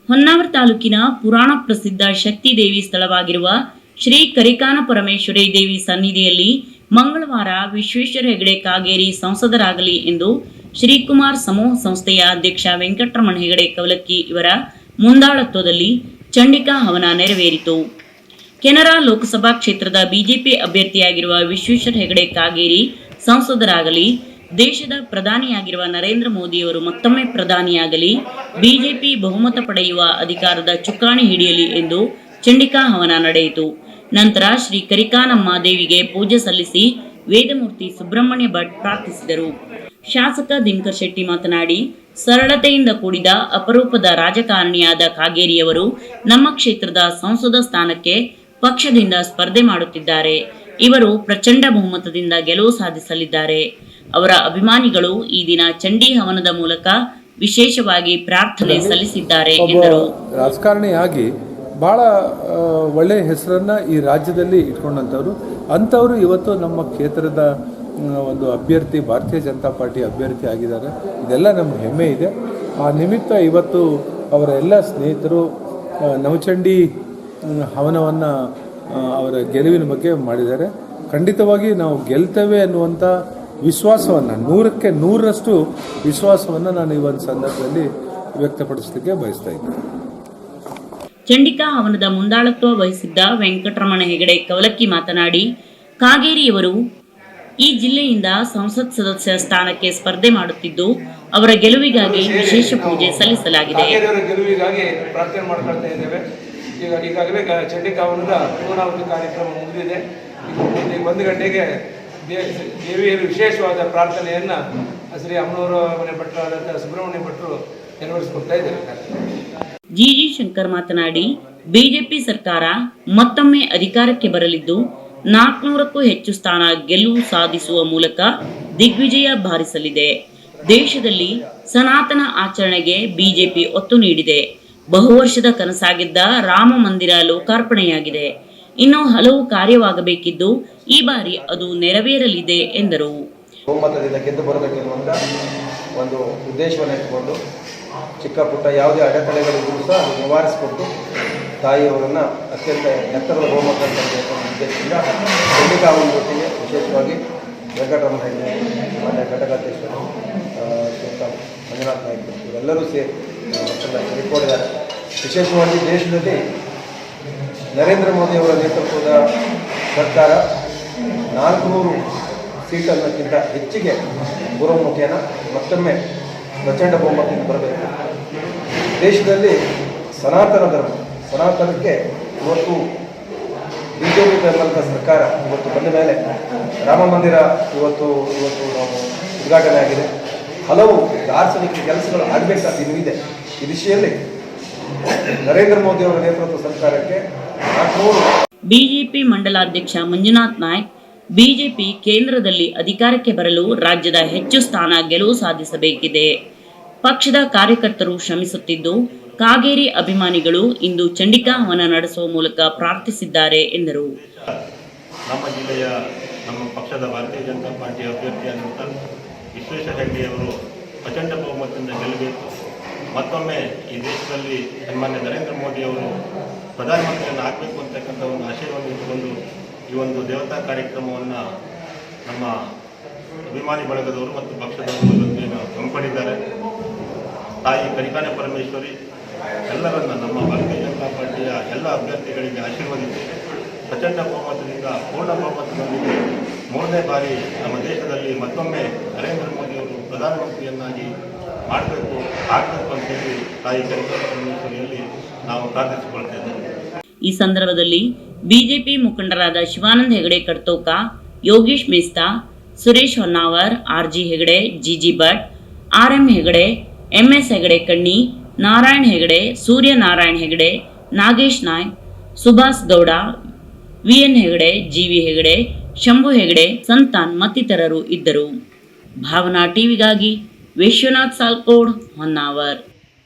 ಹೊನ್ನಾವರ ತಾಲೂಕಿನ ಪುರಾಣ ಪ್ರಸಿದ್ಧ ಶಕ್ತಿ ದೇವಿ ಸ್ಥಳವಾಗಿರುವ ಶ್ರೀ ಕರಿಕಾನ ಪರಮೇಶ್ವರಿ ದೇವಿ ಸನ್ನಿಧಿಯಲ್ಲಿ ಮಂಗಳವಾರ ವಿಶ್ವೇಶ್ವರ ಹೆಗಡೆ ಕಾಗೇರಿ ಸಂಸದರಾಗಲಿ ಎಂದು ಶ್ರೀಕುಮಾರ್ ಸಮೂಹ ಸಂಸ್ಥೆಯ ಅಧ್ಯಕ್ಷ ವೆಂಕಟರಮಣ ಹೆಗಡೆ ಕವಲಕ್ಕಿ ಇವರ ಮುಂದಾಳತ್ವದಲ್ಲಿ ಚಂಡಿಕಾ ಹವನ ನೆರವೇರಿತು. ಕೆನರಾ ಲೋಕಸಭಾ ಕ್ಷೇತ್ರದ ಬಿಜೆಪಿ ಅಭ್ಯರ್ಥಿಯಾಗಿರುವ ವಿಶ್ವೇಶ್ವರ ಹೆಗಡೆ ಕಾಗೇರಿ ಸಂಸದರಾಗಲಿ, ದೇಶದ ಪ್ರಧಾನಿಯಾಗಿರುವ ನರೇಂದ್ರ ಮೋದಿಯವರು ಮತ್ತೊಮ್ಮೆ ಪ್ರಧಾನಿಯಾಗಲಿ, ಬಿಜೆಪಿ ಬಹುಮತ ಪಡೆಯುವ ಅಧಿಕಾರದ ಚುಕ್ಕಾಣಿ ಹಿಡಿಯಲಿ ಎಂದು ಚಂಡಿಕಾ ಹವನ ನಡೆಯಿತು. ನಂತರ ಶ್ರೀ ಕರಿಕಾನಮ್ಮ ದೇವಿಗೆ ಪೂಜೆ ಸಲ್ಲಿಸಿ ವೇದಮೂರ್ತಿ ಸುಬ್ರಹ್ಮಣ್ಯ ಭಟ್ ಪ್ರಾರ್ಥಿಸಿದರು. ಶಾಸಕ ದಿನಕರ್ ಶೆಟ್ಟಿ ಮಾತನಾಡಿ, ಸರಳತೆಯಿಂದ ಕೂಡಿದ ಅಪರೂಪದ ರಾಜಕಾರಣಿಯಾದ ಕಾಗೇರಿಯವರು ನಮ್ಮ ಕ್ಷೇತ್ರದ ಸಂಸದ ಸ್ಥಾನಕ್ಕೆ ಪಕ್ಷದಿಂದ ಸ್ಪರ್ಧೆ ಮಾಡುತ್ತಿದ್ದಾರೆ. ಇವರು ಪ್ರಚಂಡ ಬಹುಮತದಿಂದ ಗೆಲುವು ಸಾಧಿಸಲಿದ್ದಾರೆ. ಅವರ ಅಭಿಮಾನಿಗಳು ಈ ದಿನ ಚಂಡಿ ಹವನದ ಮೂಲಕ ವಿಶೇಷವಾಗಿ ಪ್ರಾರ್ಥನೆ ಸಲ್ಲಿಸಿದ್ದಾರೆ ಎಂದರು. ರಾಜಕಾರಣಿಯಾಗಿ ಬಹಳ ಒಳ್ಳೆಯ ಹೆಸರನ್ನು ಈ ರಾಜ್ಯದಲ್ಲಿ ಇಟ್ಕೊಂಡಂಥವ್ರು ಅಂಥವರು ಇವತ್ತು ನಮ್ಮ ಕ್ಷೇತ್ರದ ಒಂದು ಅಭ್ಯರ್ಥಿ, ಭಾರತೀಯ ಜನತಾ ಪಾರ್ಟಿ ಅಭ್ಯರ್ಥಿ ಆಗಿದ್ದಾರೆ. ಇದೆಲ್ಲ ನಮ್ಗೆ ಹೆಮ್ಮೆ ಇದೆ. ಆ ನಿಮಿತ್ತ ಇವತ್ತು ಅವರ ಎಲ್ಲ ಸ್ನೇಹಿತರು ನವಚಂಡಿ ಹವನವನ್ನು ಅವರ ಗೆಲುವಿನ ಬಗ್ಗೆ ಮಾಡಿದ್ದಾರೆ. ಖಂಡಿತವಾಗಿ ನಾವು ಗೆಲ್ತೇವೆ ಅನ್ನುವಂಥ ವಿಶ್ವಾಸವನ್ನು 100ಕ್ಕೆ 100ರಷ್ಟು ವಿಶ್ವಾಸವನ್ನು ನಾನು ಈ ಒಂದು ಸಂದರ್ಭದಲ್ಲಿ ವ್ಯಕ್ತಪಡಿಸಲಿಕ್ಕೆ ಬಯಸ್ತಾ ಇದ್ದೇನೆ. ಚಂಡಿಕಾ ಹವನದ ಮುಂದಾಳತ್ವ ವಹಿಸಿದ್ದ ವೆಂಕಟರಮಣ ಹೆಗಡೆ ಕವಲಕ್ಕಿ ಮಾತನಾಡಿ, ಕಾಗೇರಿಯವರು ಈ ಜಿಲ್ಲೆಯಿಂದ ಸಂಸತ್ ಸದಸ್ಯ ಸ್ಥಾನಕ್ಕೆ ಸ್ಪರ್ಧೆ ಮಾಡುತ್ತಿದ್ದು, ಅವರ ಗೆಲುವಿಗಾಗಿ ವಿಶೇಷ ಪೂಜೆ ಸಲ್ಲಿಸಲಾಗಿದೆ. ಗೆಲುವಿಗಾಗಿ ಪ್ರಾರ್ಥನೆ ಮಾಡ್ಕೊಳ್ತಾ ಇದ್ದೇವೆ. ಈಗಾಗಲೇ ಚಂಡಿಕಾ ಹವನದ ಪೂರ್ಣಾವಧಿ ಕಾರ್ಯಕ್ರಮ ಮುಗಿದಿದೆ. 1 ಗಂಟೆಗೆ ದೇವಿಯರು ವಿಶೇಷವಾದ ಪ್ರಾರ್ಥನೆಯನ್ನ ಶ್ರೀ ಅಮ್ಮನವರ ಮನೆ ಭಟ್ರಾದಂತಹ ಸುಬ್ರಹ್ಮಣ್ಯ ಭಟ್ರು ನೆರವೇರಿಸಿಕೊಡ್ತಾ ಇದ್ದಾರೆ. ಜಿಜಿ ಶಂಕರ್ ಮಾತನಾಡಿ, ಬಿಜೆಪಿ ಸರ್ಕಾರ ಮತ್ತೊಮ್ಮೆ ಅಧಿಕಾರಕ್ಕೆ ಬರಲಿದ್ದು 400ಕ್ಕೂ ಹೆಚ್ಚು ಸ್ಥಾನ ಗೆಲುವು ಸಾಧಿಸುವ ಮೂಲಕ ದಿಗ್ವಿಜಯ ಬಾರಿಸಲಿದೆ. ದೇಶದಲ್ಲಿ ಸನಾತನ ಆಚರಣೆಗೆ ಬಿಜೆಪಿ ಒತ್ತು ನೀಡಿದೆ. ಬಹುವರ್ಷದ ಕನಸಾಗಿದ್ದ ರಾಮ ಮಂದಿರ ಲೋಕಾರ್ಪಣೆಯಾಗಿದೆ. ಇನ್ನು ಹಲವು ಕಾರ್ಯವಾಗಬೇಕಿದ್ದು ಈ ಬಾರಿ ಅದು ನೆರವೇರಲಿದೆ ಎಂದರು. ಬಹುಮತದಿಂದ ಗೆದ್ದು ಬರಬೇಕೆನ್ನುವಂಥ ಒಂದು ಉದ್ದೇಶವನ್ನು ಇಟ್ಟುಕೊಂಡು ಚಿಕ್ಕ ಪುಟ್ಟ ಯಾವುದೇ ಅಡೆತಡೆಗಳಿದ್ದರೂ ಸಹ ಅದು ನಿವಾರಿಸಿಕೊಟ್ಟು ತಾಯಿಯವರನ್ನು ಅತ್ಯಂತ ಎತ್ತರದ ಬಹುಮತ ತರಬೇಕು ಅನ್ನೋ ಉದ್ದೇಶದಿಂದ ಚಂಡಿಕಾ ಹವನ ಜೊತೆಗೆ ವಿಶೇಷವಾಗಿ ವೆಂಕಟರಮಣ ಹೆಗಡೆ, ಮಾನ್ಯ ಘಟಕಾಧ್ಯಕ್ಷರು ಮಂಜುನಾಥ್ ನಾಯ್ಕ ಇವರೆಲ್ಲರೂ ಸೇರಿ ಕೈಗೊಂಡಿದ್ದಾರೆ. ವಿಶೇಷವಾಗಿ ದೇಶದಲ್ಲಿ ನರೇಂದ್ರ ಮೋದಿಯವರ ನೇತೃತ್ವದ ಸರ್ಕಾರ 400 ಸೀಟನ್ನಕ್ಕಿಂತ ಹೆಚ್ಚಿಗೆ ಪೂರ್ವಮುಖೇನ ಮತ್ತೊಮ್ಮೆ ಪ್ರಚಂಡ ಬಹುಮತದಿಂದ ಬರಬೇಕು. ದೇಶದಲ್ಲಿ ಸನಾತನ ಧರ್ಮ, ಸನಾತನಕ್ಕೆ ಇವತ್ತು ಬಿಜೆಪಿ ತರುವಂಥ ಸರ್ಕಾರ ಇವತ್ತು ಬಂದ ಮೇಲೆ ರಾಮ ಮಂದಿರ ಇವತ್ತು ನಾವು ಉದ್ಘಾಟನೆ ಆಗಿದೆ. ಹಲವು ದಾರ್ಶನಿಕ ಕೆಲಸಗಳು ಆಗಬೇಕಾದ ಇನ್ನಿದೆ. ಈ ದಿಶೆಯಲ್ಲಿ ನರೇಂದ್ರ ಮೋದಿ ಅವರ ನೇತೃತ್ವ ಸರ್ಕಾರಕ್ಕೆ ಬಿಜೆಪಿ ಮಂಡಲಾಧ್ಯಕ್ಷ ಮಂಜುನಾಥ್ ನಾಯ್ಕ್, ಬಿಜೆಪಿ ಕೇಂದ್ರದಲ್ಲಿ ಅಧಿಕಾರಕ್ಕೆ ಬರಲು ರಾಜ್ಯದ ಹೆಚ್ಚು ಸ್ಥಾನ ಗೆಲುವು ಸಾಧಿಸಬೇಕಿದೆ. ಪಕ್ಷದ ಕಾರ್ಯಕರ್ತರು ಶ್ರಮಿಸುತ್ತಿದ್ದು, ಕಾಗೇರಿ ಅಭಿಮಾನಿಗಳು ಇಂದು ಚಂಡಿಕಾ ಹವನ ನಡೆಸುವ ಮೂಲಕ ಪ್ರಾರ್ಥಿಸಿದ್ದಾರೆ ಎಂದರು. ನಮ್ಮ ಜಿಲ್ಲೆಯ ನಮ್ಮ ಪಕ್ಷದ ಭಾರತೀಯ ಜನತಾ ಪಾರ್ಟಿ ಅಭ್ಯರ್ಥಿಯಾದಂಥ ವಿಶ್ವೇಶ್ವರ ಹೆಗಡೆಯವರು ಪ್ರಚಂಡ ಬಹುಮತದಿಂದ ಗೆಲ್ಲಬೇಕು. ಮತ್ತೊಮ್ಮೆ ಈ ದೇಶದಲ್ಲಿ ಸನ್ಮಾನ್ಯ ನರೇಂದ್ರ ಮೋದಿಯವರು ಪ್ರಧಾನಮಂತ್ರಿಯನ್ನು ಆಗಬೇಕು ಅಂತಕ್ಕಂಥ ಒಂದು ಆಶಯವನ್ನು ಇಟ್ಟುಕೊಂಡು ಈ ಒಂದು ದೇವತಾ ಕಾರ್ಯಕ್ರಮವನ್ನು ನಮ್ಮ ಅಭಿಮಾನಿ ಬಳಗದವರು ಮತ್ತು ಪಕ್ಷದವರು ಹಮ್ಮಿಕೊಂಡಿದ್ದಾರೆ. ತಾಯಿ ಕರಿಕಾನ ಪರಮೇಶ್ವರಿ ಎಲ್ಲರನ್ನ ನಮ್ಮ ಭಾರತೀಯ ಜನತಾ ಪಾರ್ಟಿಯ ಎಲ್ಲ ಅಭ್ಯರ್ಥಿಗಳಿಗೆ ಆಶೀರ್ವದಿಸಿ ಪ್ರಚಂಡ ಬಹುಮತದಿಂದ ಪೂರ್ಣ ಬಹುಮತದೊಂದಿಗೆ 3ನೇ ಬಾರಿ ನಮ್ಮ ದೇಶದಲ್ಲಿ ಮತ್ತೊಮ್ಮೆ ನರೇಂದ್ರ ಮೋದಿಯವರು ಪ್ರಧಾನಮಂತ್ರಿಯನ್ನಾಗಿ ಆಗಬೇಕು ಅಂತೇಳಿ ತಾಯಿ ಕರಿಕಾನ ಪರಮೇಶ್ವರಿಯಲ್ಲಿ ನಾವು ಪ್ರಾರ್ಥಿಸಿಕೊಳ್ತೇವೆ. ಈ ಸಂದರ್ಭದಲ್ಲಿ ಬಿಜೆಪಿ ಮುಖಂಡರಾದ Shivananda Hegde Kadtoka, Yogish Mesta, Suresh Honnavar, RG Hegde, GG Bhat, RM Hegde, MS Hegde Kanni, Narayan Hegde, Surya Narayan Hegde, Nagesh Naik, Subhas Gowda, VN Hegde, GV Hegde, Shambhu Hegde, Santan ಮತ್ತಿತರರು ಇದ್ದರು. ಭಾವನಾ ಟಿವಿಗಾಗಿ ವಿಶ್ವನಾಥ್ ಸಾಲ್ಕೋಡ್, ಹೊನ್ನಾವರ್.